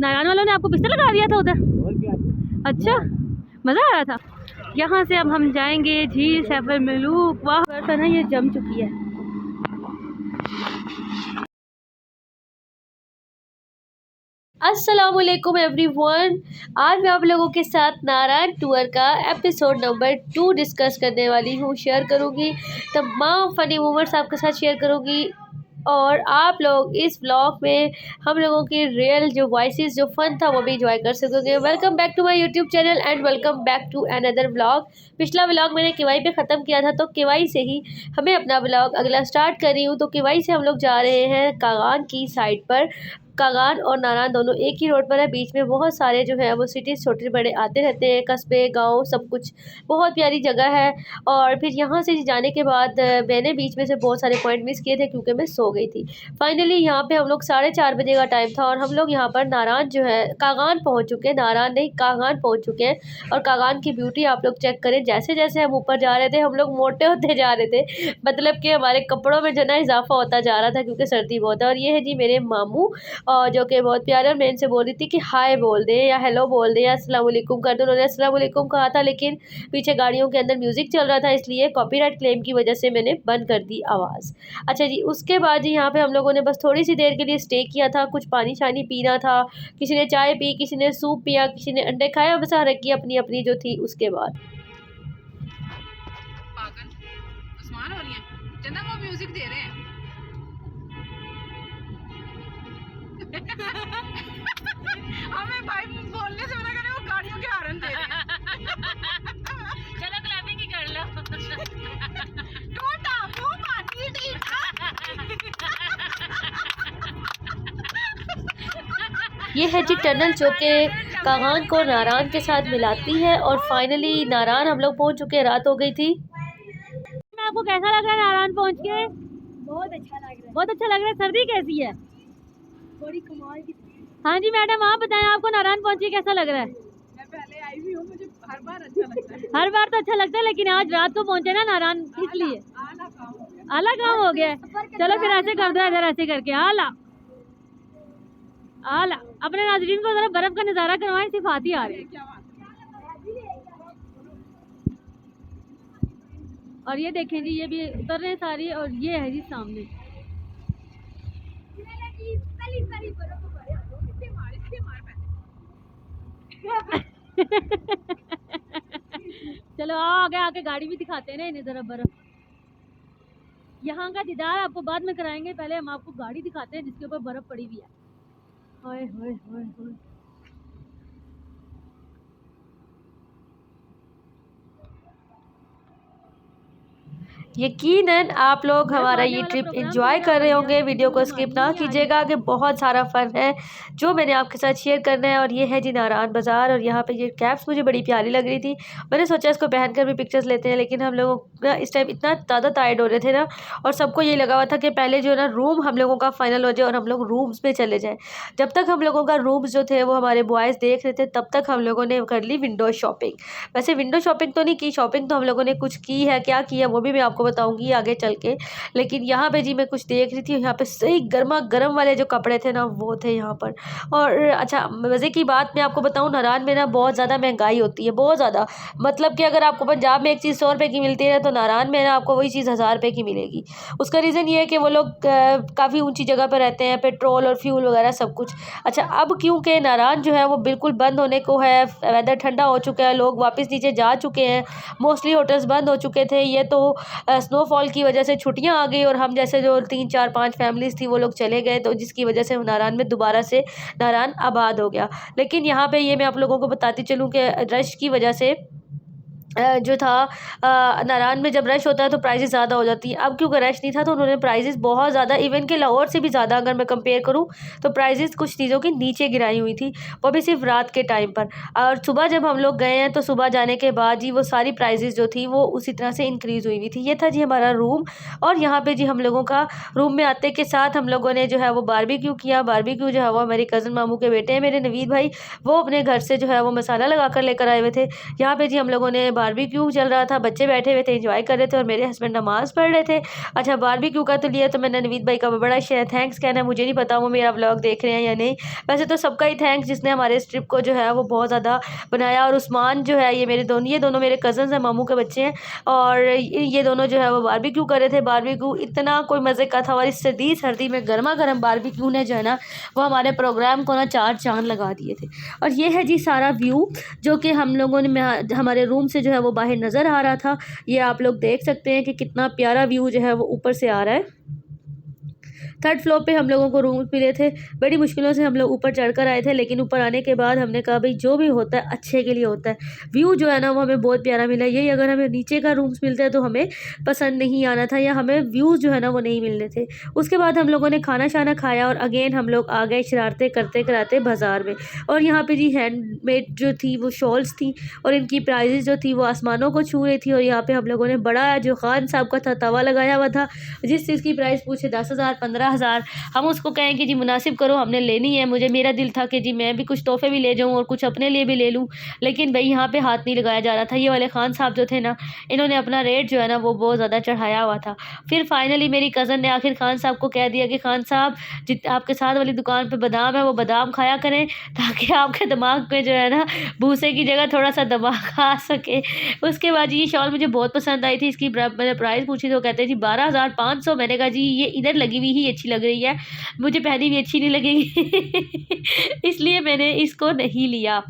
नारायण वालों ने आपको पिस्टल लगा दिया था उधर? और क्या? अच्छा, मज़ा आया था। यहाँ से अब हम जाएंगे झील सैफर मलूक। वाह बर्फ ना ये जम चुकी है। अस्सलामुअलैकुम एवरीवन, आज मैं आप लोगों के साथ नारायण टूर का एपिसोड नंबर 2 डिस्कस करने वाली हूँ। शेयर करूँगी तमाम फ़नी मोमेंट्स आपके साथ शेयर करूँगी और आप लोग इस व्लॉग में हम लोगों की रियल जो वॉइसेस जो फन था वो भी इंजॉय कर सकोगे। Welcome back to my YouTube channel and welcome back to another vlog. पिछला व्लॉग मैंने केवाई पे ख़त्म किया था, तो केवाई से ही हमें अपना व्लॉग अगला स्टार्ट कर रही हूँ। तो केवाई से हम लोग जा रहे हैं कागान की साइड पर। कागान और नारायण दोनों एक ही रोड पर है। बीच में बहुत सारे जो है वो सिटीज़ छोटे बड़े आते रहते हैं, कस्बे गांव सब कुछ। बहुत प्यारी जगह है। और फिर यहाँ से जाने के बाद मैंने बीच में से बहुत सारे पॉइंट मिस किए थे क्योंकि मैं सो गई थी। फाइनली यहाँ पे हम लोग 4:30 बजे का टाइम था और हम लोग यहाँ पर नारायण जो है कागान पहुँच चुके हैं। नारायण नहीं, कागान पहुँच चुके हैं। और कागान की ब्यूटी आप लोग चेक करें। जैसे जैसे हम ऊपर जा रहे थे हम लोग मोटे होते जा रहे थे, मतलब कि हमारे कपड़ों में जो ना इजाफा होता जा रहा था क्योंकि सर्दी बहुत है। और ये है जी मेरे मामू, और जो कि बहुत प्यारे। और मैं इनसे बोल रही थी कि हाय बोल दे या हेलो बोल दे या अस्सलाम वालेकुम कर दो। उन्होंने अस्सलाम वालेकुम कहा था, लेकिन पीछे गाड़ियों के अंदर म्यूज़िक चल रहा था, इसलिए कॉपीराइट क्लेम की वजह से मैंने बंद कर दी आवाज़। अच्छा जी, उसके बाद जी यहाँ पे हम लोगों ने बस थोड़ी सी देर के लिए स्टे किया था। कुछ पानी शानी पीना था, किसी ने चाय पी, किसी ने सूप पिया, किसी ने अंडे खाए। बस हर एक की अपनी अपनी जो थी। उसके बाद हो रही है चंदा, वो म्यूजिक दे रहे हैं। हमें भाई बोलने से मना कर रहे, वो गाड़ियों के हॉर्न दे रहे हैं। चलो क्लैपिंग ही कर लो। टोटा वो पानी ये है जी टनल जो कि कागान को नारायण के साथ मिलाती है। और फाइनली नारायण हम लोग पहुंच चुके हैं। रात हो गई थी। आपको कैसा लग रहा है नारायण पहुंच के? बहुत अच्छा लग रहा है। बहुत अच्छा लग रहा है। सर्दी कैसी है? बड़ी कमाल की। हाँ जी मैडम, आप बताएं आपको नारायण पहुंच के कैसा लग रहा है? मैं पहले आई हुई हूँ, मुझे हर बार अच्छा लगता है। हर बार तो अच्छा लगता है, लेकिन आज रात को पहुंचे ना नारायण, इसलिए आला काम हो गया। चलो फिर ऐसे कर दो, इधर ऐसे करके आला आला। अपने नाज़रीन को जरा बर्फ का नज़ारा करवाएं, सिर्फ हाथ ही आ रहे हैं। और ये देखें जी, ये भी उतर रहे हैं सारी। और ये है जी सामने। चलो आओ आगे आके गाड़ी भी दिखाते हैं ना इन्हें जरा बर्फ। यहाँ का दीदार आपको बाद में कराएंगे, पहले हम आपको गाड़ी दिखाते हैं जिसके ऊपर बर्फ पड़ी हुई है। हाय हाय हाय हाय। यकीनन आप लोग हमारा ये ट्रिप एंजॉय कर रहे होंगे। वीडियो को स्किप ना कीजिएगा कि बहुत सारा फन है जो मैंने आपके साथ शेयर करना है। और ये है जी नारायण बाज़ार। और यहाँ पे ये कैप्स मुझे बड़ी प्यारी लग रही थी। मैंने सोचा इसको पहनकर भी पिक्चर्स लेते हैं, लेकिन हम लोग इस टाइम इतना ज़्यादा टायर्ड हो रहे थे ना, और सबको ये लगा हुआ था कि पहले जो है ना रूम हम लोगों का फाइनल हो जाए और हम लोग रूम्स में चले जाएँ। जब तक हम लोगों का रूम्स जो थे वो हमारे बॉयज़ देख रहे थे, तब तक हम लोगों ने कर ली विंडो शॉपिंग। वैसे विंडो शॉपिंग तो नहीं की, शॉपिंग तो हम लोगों ने कुछ की है। क्या की है वो भी मैं आपको बताऊंगी आगे चल के। लेकिन यहाँ पे जी मैं कुछ देख रही थी, यहाँ पे सही गर्मा गर्म वाले जो कपड़े थे ना वो थे यहाँ पर। और अच्छा मज़े की बात मैं आपको बताऊँ, नारायण में ना बहुत ज़्यादा महंगाई होती है, बहुत ज़्यादा। मतलब कि अगर आपको पंजाब में एक चीज़ 100 रुपये की मिलती है ना, तो नारायण में ना आपको वही चीज़ 1000 रुपये की मिलेगी। उसका रीज़न ये है कि वो लोग काफ़ी ऊँची जगह पर रहते हैं, पेट्रोल और फ्यूल वगैरह सब कुछ। अच्छा अब क्योंकि नारायण जो है वो बिल्कुल बंद होने को है, वेदर ठंडा हो चुका है, लोग वापस नीचे जा चुके हैं, मोस्टली होटल्स बंद हो चुके थे। ये तो स्नोफॉल की वजह से छुट्टियां आ गई और हम जैसे जो 3 4 5 फैमिलीज़ थी वो लोग चले गए, तो जिसकी वजह से नारायण में दोबारा से नारायण आबाद हो गया। लेकिन यहाँ पे ये मैं आप लोगों को बताती चलूँ कि रश की वजह से जो था नारायण में जब रश होता है तो प्राइसेस ज़्यादा हो जाती हैं। अब क्योंकि रश नहीं था तो उन्होंने प्राइसेस बहुत ज़्यादा, इवन के लाहौर से भी ज़्यादा अगर मैं कंपेयर करूं तो प्राइसेस कुछ चीज़ों की नीचे गिराई हुई थी, वो भी सिर्फ रात के टाइम पर। और सुबह जब हम लोग गए हैं तो सुबह जाने के बाद जी वो सारी प्राइसेस जो थी वो उसी तरह से इंक्रीज़ हुई थी। ये था जी हमारा रूम। और यहाँ पर जी हम लोगों का रूम में आते के साथ हम लोगों ने जो है वो बारबेक्यू किया। बारबेक्यू जो है वो मेरी कज़न मामू के बेटे हैं मेरे नवीद भाई, वो अपने घर से जो है वो मसाला लगा कर लेकर आए हुए थे। यहाँ पर जी हम लोगों ने बारबेक्यू चल रहा था, बच्चे बैठे हुए थे, एंजॉय कर रहे थे और मेरे हस्बैंड नमाज़ पढ़ रहे थे। अच्छा, बारबेक्यू का तो लिया तो मैंने नवीद भाई का बड़ा थैंक्स कहना है, मुझे नहीं पता वो मेरा व्लॉग देख रहे हैं या नहीं। वैसे तो सबका ही थैंक्स जिसने हमारे इस ट्रिप को जो है वो बहुत ज़्यादा बनाया। और उस्मान जो है ये दोनों मेरे कज़न्स हैं, मामू के बच्चे हैं, और ये दोनों जो है वो बारबेक्यू कर रहे थे। बारबेक्यू इतना कोई मज़े का था और इस सर्दी में गर्मा गर्म बारबेक्यू ने जो है ना वो हमारे प्रोग्राम को ना 4 चाँद लगा दिए थे। और ये है जी सारा व्यू जो कि हम लोगों ने हमारे रूम से जो है वो बाहर नज़र आ रहा था। ये आप लोग देख सकते हैं कि कितना प्यारा व्यू जो है वो ऊपर से आ रहा है। 3rd फ्लोर पे हम लोगों को रूम मिले थे। बड़ी मुश्किलों से हम लोग ऊपर चढ़कर आए थे, लेकिन ऊपर आने के बाद हमने कहा भाई जो भी होता है अच्छे के लिए होता है। व्यू जो है ना वो हमें बहुत प्यारा मिला। यही अगर हमें नीचे का रूम्स मिलता है तो हमें पसंद नहीं आना था, या हमें व्यूज़ जो है ना वो नहीं मिलने थे। उसके बाद हम लोगों ने खाना शाना खाया और अगेन हम लोग आ गए शरारतें करते कराते बाज़ार में। और यहाँ पर जी हैंडमेड जो थी वो शॉल्स थी और इनकी प्राइजेज़ जो थी वो आसमानों को छू रही थी। और यहाँ पर हम लोगों ने बड़ा जो खान साहब का था तवा लगाया हुआ था, जिस चीज़ की प्राइस पूछे 10,000 15,000, हम उसको कहें कि जी मुनासिब करो, हमने लेनी है। मेरा दिल था कि जी मैं भी कुछ तोहफे भी ले जाऊं और कुछ अपने लिए भी ले लूं, लेकिन भाई यहाँ पे हाथ नहीं लगाया जा रहा था। ये वाले खान साहब जो थे ना, इन्होंने अपना रेट जो है ना वो बहुत ज़्यादा चढ़ाया हुआ था। फिर फाइनली मेरी कज़न ने आखिर खान साहब को कह दिया कि खान साहब आपके साथ वाली दुकान पर बादाम है वो बादाम खाया करें, ताकि आपके दिमाग में जो है ना भूसे की जगह थोड़ा सा दिमाग आ सके। उसके बाद ये शॉल मुझे बहुत पसंद आई थी। इसकी मैंने प्राइस पूछी तो कहते जी 12,500। मैंने कहा जी ये इधर लगी हुई ही अच्छी लग रही है, मुझे पहनी भी अच्छी नहीं लगेगी इसलिए मैंने इसको नहीं लिया।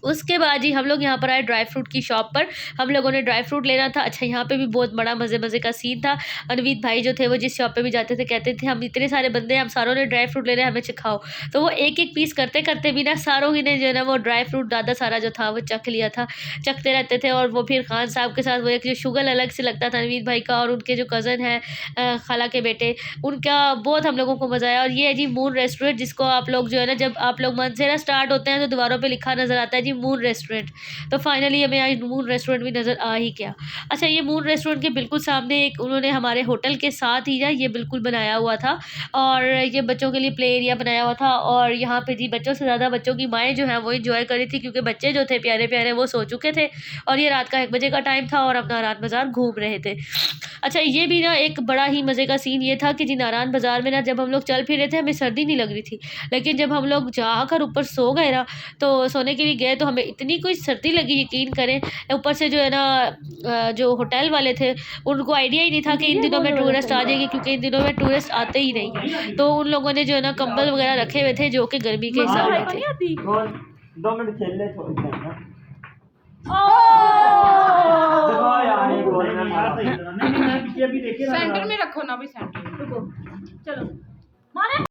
उसके बाद जी हम लोग यहाँ पर आए ड्राई फ्रूट की शॉप पर। हम लोगों ने ड्राई फ्रूट लेना था। अच्छा, यहाँ पे भी बहुत बड़ा मज़े का सीन था। अनवीद भाई जो थे वो जिस शॉप पे भी जाते थे कहते थे हम इतने सारे बंदे हैं, हम सारों ने ड्राई फ्रूट ले रहे हैं, हमें चखाओ। तो वो एक एक पीस करते करते भी ना सारों ही ने जो है ना वो ड्राई फ्रूट दादा सारा जो था वो चख लिया था, चखते रहते थे। और वो फिर खान साहब के साथ वो एक जो शुगर अलग से लगता था अनवीद भाई का, और उनके जो कज़न हैं खाला के बेटे, उनका बहुत हम लोगों को मज़ा आया। और ये है जी मून रेस्टोरेंट, जिसको आप लोग जो है ना जब आप लोग मंसेरा स्टार्ट होते हैं तो दीवारों पर लिखा नज़र आता है जी मून रेस्टोरेंट। तो फाइनली हमें आज मून रेस्टोरेंट भी नज़र आ ही गया। अच्छा, ये मून रेस्टोरेंट के बिल्कुल सामने एक उन्होंने हमारे होटल के साथ ही ये बिल्कुल बनाया हुआ था, और ये बच्चों के लिए प्ले एरिया बनाया हुआ था। और यहाँ पे जी बच्चों से ज़्यादा बच्चों की माएँ जो हैं वो इंजॉय कर रही थी, क्योंकि बच्चे जो थे प्यारे प्यारे वो सो चुके थे और ये रात का 1 बजे का टाइम था और अब नारायण बाज़ार घूम रहे थे। अच्छा, ये भी ना एक बड़ा ही मज़े का सीन ये था कि जी नारायण बाज़ार में ना जब हम लोग चल फिर रहे थे हमें सर्दी नहीं लग रही थी, लेकिन जब हम लोग जाकर ऊपर सो गए ना, तो सोने के लिए गए तो हमें इतनी कोई सर्दी लगी, यकीन करें। ऊपर से जो है ना जो होटल वाले थे उनको आइडिया ही नहीं था कि इन दिनों में टूरिस्ट आ जाएगी, क्योंकि इन दिनों में टूरिस्ट आते ही नहीं। तो उन लोगों ने जो है ना कंबल वगैरह रखे हुए थे जो कि गर्मी के हिसाब से थे। 2 मिनट खेल ले छोड़ दे। सेंटर में रखो ना, भी सेंटर में। चलो मारे।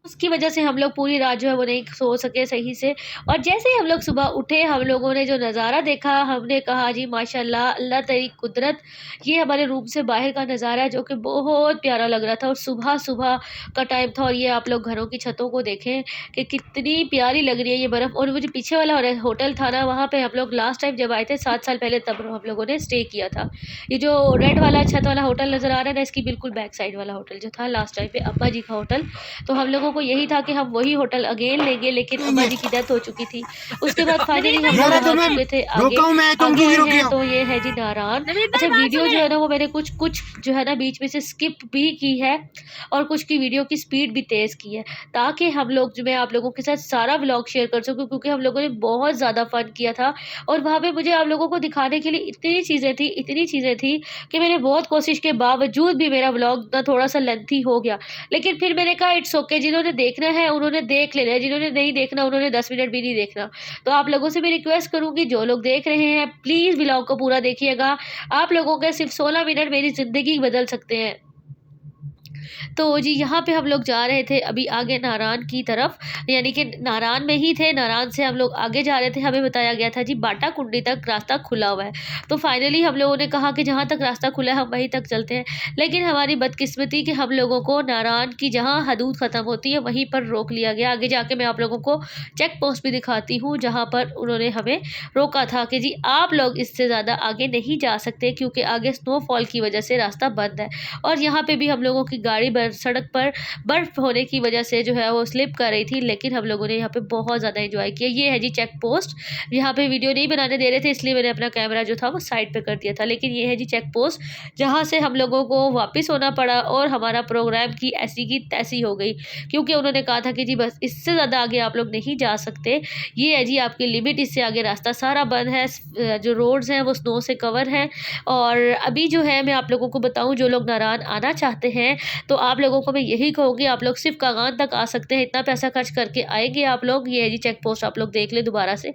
उसकी वजह से हम लोग पूरी रात जो है वो नहीं सो सके सही से। और जैसे ही हम लोग सुबह उठे हम लोगों ने जो नज़ारा देखा, हमने कहा जी माशाल्लाह, अल्लाह तेरी कुदरत। ये हमारे रूम से बाहर का नज़ारा है जो कि बहुत प्यारा लग रहा था, और सुबह सुबह का टाइम था। और ये आप लोग घरों की छतों को देखें कि कितनी प्यारी लग रही है ये बर्फ़। और वो जो पीछे वाला होटल था ना, वहाँ पर हम लोग लास्ट टाइम जब आए थे 7 साल पहले, तब हम लोगों ने स्टे किया था। ये जो रेड वाला छत वाला होटल नज़र आ रहा है ना, इसकी बिल्कुल बैक साइड वाला होटल जो था लास्ट टाइम पे अब्बा जी का होटल। तो हम लोगों को यही था कि हम वही होटल अगेन लेंगे, लेकिन अम्मा जी की डेथ हो चुकी थी। उसके बाद फाइनली हम लोग आ चुके थे आगे हैं, तो ये है जी नारायण। अच्छा, वीडियो जो है ना वो मैंने कुछ जो है ना बीच में से स्किप भी की है, और कुछ की वीडियो की स्पीड भी तेज़ की है, ताकि हम लोग जो मैं आप लोगों के साथ सारा व्लॉग शेयर कर सकूँ, क्योंकि हम लोगों ने बहुत ज़्यादा फ़न किया था। और वहाँ पर मुझे आप लोगों को दिखाने के लिए इतनी चीज़ें थी कि मैंने बहुत कोशिश के बावजूद भी मेरा व्लॉग ना थोड़ा सा लेंथी हो गया। लेकिन फिर मैंने कहा इट्स ओके, जिन्होंने देखना है उन्होंने देख लेना है, जिन्होंने नहीं देखना उन्होंने 10 मिनट भी नहीं देखना। तो आप लोगों से भी रिक्वेस्ट करूंगी, जो लोग देख रहे हैं प्लीज़ व्लॉग को पूरा देखिएगा। आप लोगों के सिर्फ 16 मिनट मेरी ज़िंदगी बदल सकते हैं। तो जी यहाँ पे हम लोग जा रहे थे अभी आगे नारायण की तरफ, यानी कि नारायण में ही थे। नारायण से हम लोग आगे जा रहे थे, हमें बताया गया था जी बाटा कुंडी तक रास्ता खुला हुआ है। तो फाइनली हम लोगों ने कहा कि जहाँ तक रास्ता खुला है हम वहीं तक चलते हैं। लेकिन हमारी बदकिस्मती कि हम लोगों को नारायण की जहाँ हदूद ख़त्म होती है वहीं पर रोक लिया गया। आगे जाके मैं आप लोगों को चेक पोस्ट भी दिखाती हूँ, जहाँ पर उन्होंने हमें रोका था कि जी आप लोग इससे ज़्यादा आगे नहीं जा सकते, क्योंकि आगे स्नोफॉल की वजह से रास्ता बंद है। और यहाँ पर भी हम लोगों की गाड़ी सड़क पर बर्फ़ होने की वजह से जो है वो स्लिप कर रही थी, लेकिन हम लोगों ने यहाँ पे बहुत ज़्यादा एंजॉय किया। ये है जी चेक पोस्ट, यहाँ पे वीडियो नहीं बनाने दे रहे थे इसलिए मैंने अपना कैमरा जो था वो साइड पे कर दिया था, लेकिन ये है जी चेक पोस्ट जहाँ से हम लोगों को वापस होना पड़ा और हमारा प्रोग्राम की ऐसी की तैसी हो गई, क्योंकि उन्होंने कहा था कि जी बस इससे ज़्यादा आगे आप लोग नहीं जा सकते, ये है जी आपकी लिमिट, इससे आगे रास्ता सारा बंद है, जो रोड्स हैं वो स्नो से कवर हैं। और अभी जो है मैं आप लोगों को बताऊं, जो लोग नारायण आना चाहते हैं तो आप लोगों को मैं यही कहूँगी, आप लोग सिर्फ कागान तक आ सकते हैं, इतना पैसा खर्च करके आएंगे आप लोग। ये है जी चेक पोस्ट, आप लोग देख ले दोबारा से।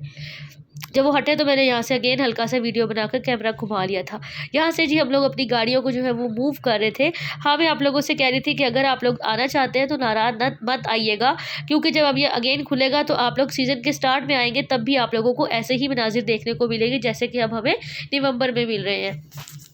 जब वो हटे तो मैंने यहाँ से अगेन हल्का सा वीडियो बनाकर कैमरा घुमा लिया था। यहाँ से जी हम लोग अपनी गाड़ियों को जो है वो मूव कर रहे थे। हाँ, मैं आप लोगों से कह रही थी कि अगर आप लोग आना चाहते हैं तो नारायण मत आइएगा, क्योंकि जब अब ये अगेन खुलेगा तो आप लोग सीज़न के स्टार्ट में आएंगे तब भी आप लोगों को ऐसे ही मनाजिर देखने को मिलेंगे जैसे कि अब हमें नवंबर में मिल रहे हैं।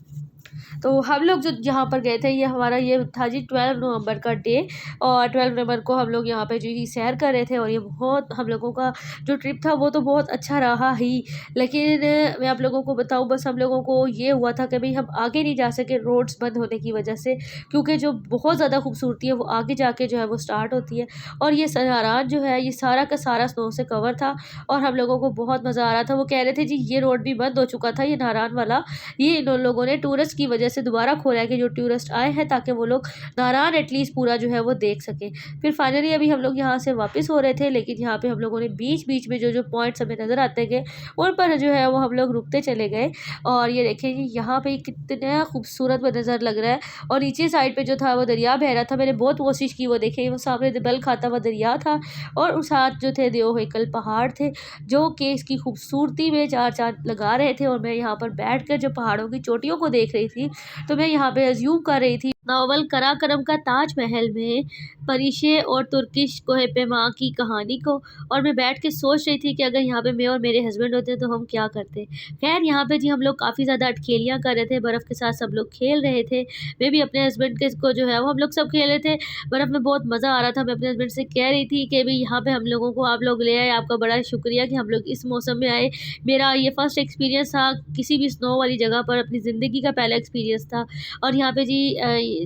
तो हम लोग जो जहाँ पर गए थे ये हमारा ये था जी 12 नवंबर का डे, और 12 नवंबर को हम लोग यहाँ पे जी सैर कर रहे थे, और ये बहुत हम लोगों का जो ट्रिप था वो तो बहुत अच्छा रहा ही। लेकिन मैं आप लोगों को बताऊँ, बस हम लोगों को ये हुआ था कि भाई हम आगे नहीं जा सके रोड्स बंद होने की वजह से, क्योंकि जो बहुत ज़्यादा खूबसूरती है वो आगे जाके जो है वो स्टार्ट होती है। और ये नारायण जो है ये सारा का सारा स्नो से कवर था और हम लोगों को बहुत मज़ा आ रहा था। वो कह रहे थे जी ये रोड भी बंद हो चुका था, ये नारायण वाला, ये इन लोगों ने टूरिस्ट की वजह से दोबारा खोला है कि जो टूरिस्ट आए हैं ताकि वो लोग नारायण एटलीस्ट पूरा जो है वो देख सकें। फिर फाइनली अभी हम लोग यहाँ से वापस हो रहे थे, लेकिन यहाँ पे हम लोगों ने बीच बीच में जो जो पॉइंट्स हमें नज़र आते गए उन पर जो है वो हम लोग रुकते चले गए। और ये देखें जी यहाँ पे कितना खूबसूरत नज़र लग रहा है, और नीचे साइड पे जो था वो दरिया बह रहा था। मैंने बहुत कोशिश की, वो देखें वो सामने दबल खाता हुआ दरिया था और उस साथ जो थे देव हेकल पहाड़ थे जो कि इसकी खूबसूरती में चार चांद लगा रहे थे। और मैं यहाँ पर बैठ कर जो पहाड़ों की चोटियों को देख रही थी तो मैं यहाँ पे अज्यूम कर रही थी नावल कराकरम का ताजमहल में परिशे और तुर्किश कोहे पैमा की कहानी को, और मैं बैठ के सोच रही थी कि अगर यहाँ पे मैं और मेरे हस्बैंड होते तो हम क्या करते। खैर यहाँ पे जी हम लोग काफ़ी ज़्यादा अटखेलियाँ कर रहे थे, बर्फ़ के साथ सब लोग खेल रहे थे। मैं भी अपने हस्बैंड के को जो है वो हम लोग सब खेल रहे थे, बर्फ़ में बहुत मज़ा आ रहा था। मैं अपने हस्बैंड से कह रही थी कि भाई यहाँ पर हम लोगों को आप लोग ले आए, आपका बड़ा शुक्रिया कि हम लोग इस मौसम में आए। मेरा ये फ़र्स्ट एक्सपीरियंस था किसी भी स्नो वाली जगह पर, अपनी ज़िंदगी का पहला एक्सपीरियंस था। और यहाँ पे जी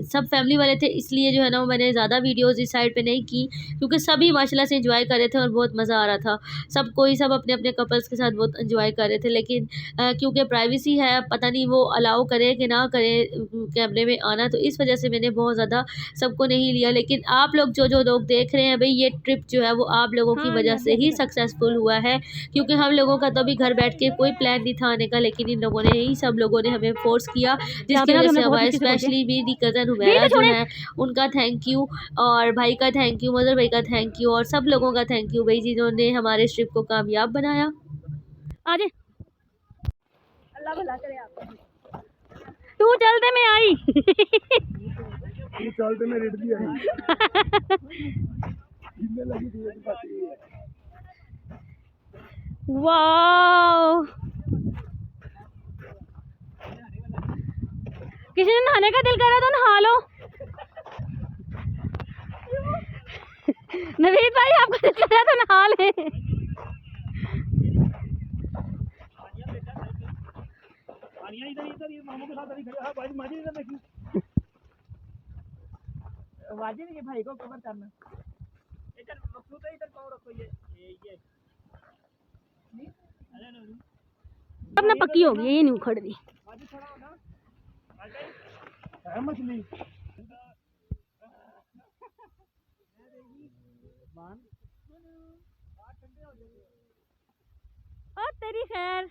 सब फैमिली वाले थे, इसलिए जो है ना मैंने ज़्यादा वीडियोज़ इस साइड पे नहीं की, क्योंकि सभी माशाल्लाह से एंजॉय कर रहे थे और बहुत मज़ा आ रहा था। सब अपने अपने कपल्स के साथ बहुत एंजॉय कर रहे थे, लेकिन क्योंकि प्राइवेसी है, पता नहीं वो अलाउ करे कि ना करे कैमरे में आना, तो इस वजह से मैंने बहुत ज़्यादा सबको नहीं लिया। लेकिन आप लोग जो लोग देख रहे हैं भाई, ये ट्रिप जो है वो आप लोगों की वजह से ही सक्सेसफुल हुआ है, क्योंकि हम लोगों का तो अभी घर बैठ के कोई प्लान नहीं था आने का, लेकिन इन लोगों ने ही सब लोगों ने हमें फोर्स किया, जिसकी वजह से हमारे स्पेशली मेरी कज़न हुमैरा जो है उनका थैंक यू, और भाई का थैंक यू, मदर भाई का थैंक यू, और सब लोगों का थैंक यू भाई जिन्होंने हमारे इस ट्रिप को कामयाब बनाया। आजे अल्लाह भला करे आप। तू चलते मैं आई चलते में रेट भी आई वाओ, किसी ने नहाने का दिल करा तो नहा लो। नवीद भाई आपको दिल करा तो नहा ले। इधर ये मामू के साथ अभी खड़े, हाँ माजी इधर देखी, वाजी ने भाई को कवर करना, इधर मकसूद है, इधर पाँव रखो, ये अब ना पक्की हो गई, ये नहीं उखड़ रही। वाजी खड़ा हो ना, है मछली और तेरी खैर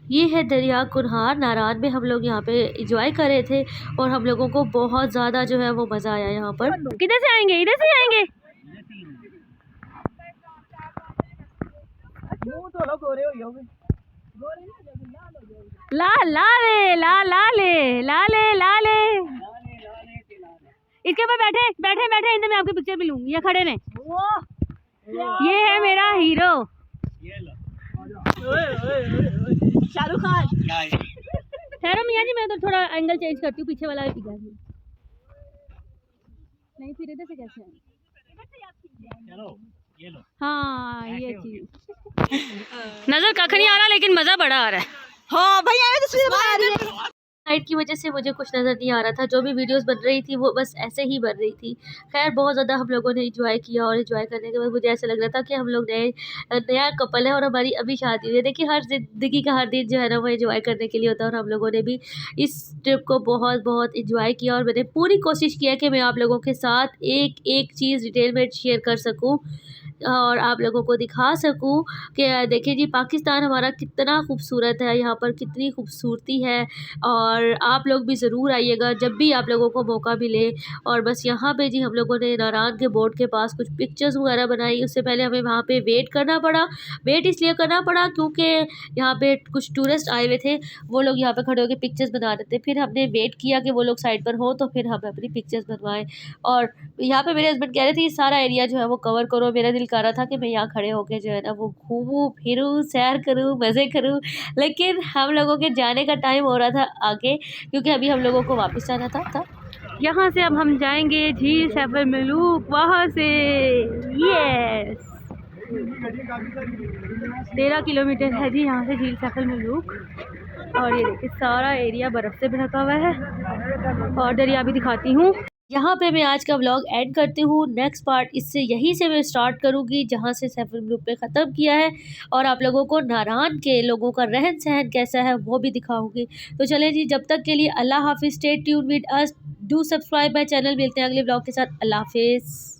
ये है दरिया कुनहार नारायण में। हम लोग यहाँ पे एंजॉय कर रहे थे और हम लोगों को बहुत ज़्यादा जो है वो मज़ा आया यहाँ पर। किधर से आएंगे? इधर से आएंगे। ला ला ले ला ला ले ला ले ला ले, इसके ऊपर बैठे बैठे बैठे इनमें मैं आपकी पिक्चर भी लूंगी। ये खड़े ने, ये है मेरा हीरो शाहरुख खान। ठहरो मियाँ जी, मैं तो थोड़ा एंगल चेंज करती हूँ, पीछे वाला नहीं, फिर इधर से कैसे आए? हाँ ये चीज नजर कख नहीं आ रहा लेकिन मजा बड़ा आ रहा है। हाँ भैया ये तस्वीर बना रही है। लाइट की वजह से मुझे कुछ नज़र नहीं आ रहा था, जो भी वीडियोस बन रही थी वो बस ऐसे ही बन रही थी। खैर बहुत ज़्यादा हम लोगों ने एंजॉय किया और एंजॉय करने के बाद मुझे ऐसा लग रहा था कि हम लोग नया कपल है और हमारी अभी शादी हुई है। देखिए हर ज़िंदगी का हर दिन जो है ना वो एंजॉय करने के लिए होता है, और हम लोगों ने भी इस ट्रिप को बहुत बहुत एंजॉय किया। और मैंने पूरी कोशिश किया कि मैं आप लोगों के साथ एक एक चीज़ डिटेल में शेयर कर सकूँ और आप लोगों को दिखा सकूं कि देखिए जी पाकिस्तान हमारा कितना खूबसूरत है, यहाँ पर कितनी खूबसूरती है। और आप लोग भी ज़रूर आइएगा जब भी आप लोगों को मौका मिले। और बस यहाँ पे जी हम लोगों ने नारायण के बोर्ड के पास कुछ पिक्चर्स वगैरह बनाई। उससे पहले हमें वहाँ पे वेट करना पड़ा। वेट इसलिए करना पड़ा क्योंकि यहाँ पे कुछ टूरिस्ट आए हुए थे, वो लोग यहाँ पे खड़े होकर पिक्चर्स बना रहे थे। फिर हमने वेट किया कि वो लोग साइड पर हो तो फिर हम अपनी पिक्चर्स बनवाएं। और यहाँ पे मेरे हस्बैंड कह रहे थे ये सारा एरिया जो है वो कवर करो। मेरा दिल कर रहा था कि मैं यहाँ खड़े होके जो है ना वो घूमूं फिरूं, सैर करूं, मज़े करूं, लेकिन हम लोगों के जाने का टाइम हो रहा था आगे, क्योंकि अभी हम लोगों को वापस आना था। यहाँ से अब हम जाएंगे झील सैफल मलूक, वहाँ से यस 13 किलोमीटर है जी यहाँ से झील सैफल मलूक। और ये देखिए सारा एरिया बर्फ़ से ढका हुआ है। और दरिया भी दिखाती हूँ। यहाँ पे मैं आज का व्लॉग एंड करती हूँ। नेक्स्ट पार्ट इससे यहीं से मैं स्टार्ट करूँगी जहाँ से सैफल मलूक पे ख़त्म किया है, और आप लोगों को नारान के लोगों का रहन सहन कैसा है वो भी दिखाऊँगी। तो चलें जी, जब तक के लिए अल्लाह हाफिज़। Stay tune with us, do subscribe my channel. मिलते हैं अगले व्लॉग के साथ। अल्लाह हाफिज़।